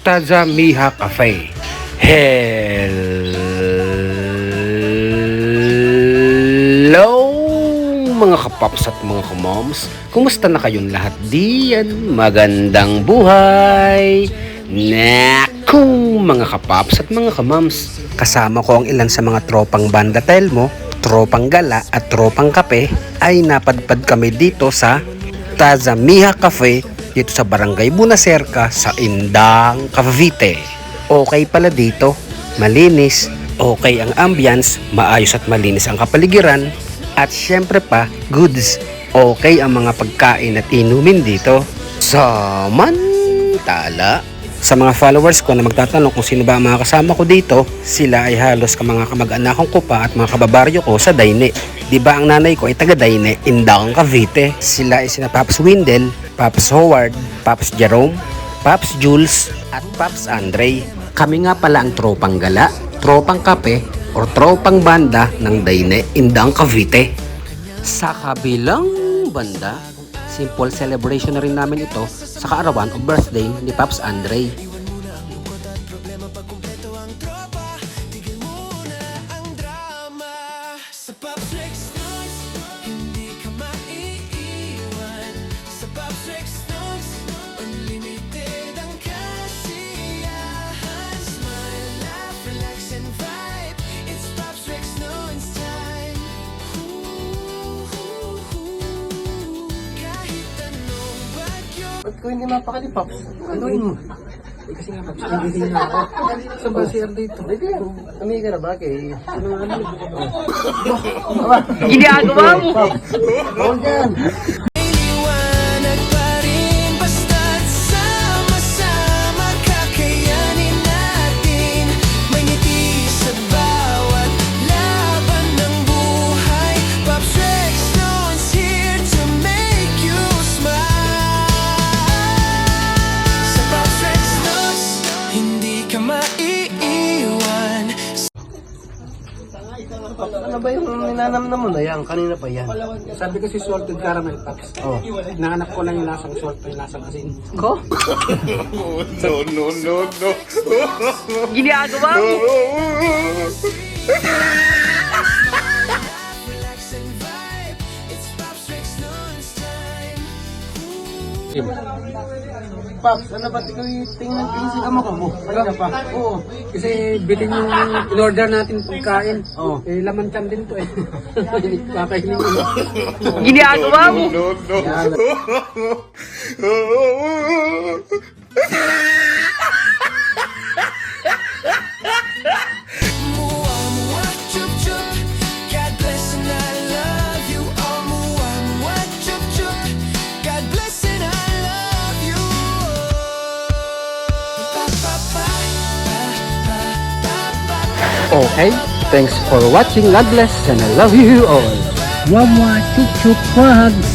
Tazamiha Cafe. Hello mga kapaps at mga kamoms, kumusta na kayong lahat diyan? Magandang buhay! Naku mga kapaps at mga kamoms, kasama ko ang ilan sa mga tropang banda Telmo, tropang gala at tropang kape ay napadpad kami dito sa Tazamiha Cafe dito sa Barangay Bunacerca sa Indang, Cavite. Okay pala dito, malinis, okay ang ambience, maayos at malinis ang kapaligiran, at syempre pa, goods, okay ang mga pagkain at inumin dito. Samantala, sa mga followers ko na magtatanong kung sino ba ang mga kasama ko dito, sila ay halos mga kamag-anakan ko pa at mga kababaryo ko sa Daine. Diba ang nanay ko ay taga Daine, Indang, Cavite. Sila ay sina Pops Windel, Pops Howard, Pops Jerome, Pops Jules, at Pops Andre. Kami nga pala ang tropang gala, tropang kape, o tropang banda ng Daine, Indang, Cavite. Sa kabilang banda, simple celebration na rin namin ito sa kaarawan o birthday ni Pops Andre. Ba't ko hindi mapakali, Pops? Anduin mo. Kasi nga, Pops, nagigising na ako. Saan ba siya dito? Hindi, kami ka na ba? Kay... Ginagawa mo! Pops, bawal dyan! Ano ba yung ninanamnam mo na yan? Kanina pa yan. Sabi kasi salted caramel, Pops. Oh. Nahanap ko lang yung lasang salt, yung lasang asin. Ko? No. Ginagawa mo! Pops, ano ba? Tingnan ka mo. Kanina pa. Oo, kasi bilhin yung in-order natin pagkain. Oo. Eh, laman can din to eh. Kakainin mo. Ginagawa mo. No. Okay, thanks for watching. God bless and I love you all. Mama, chup chup hugs.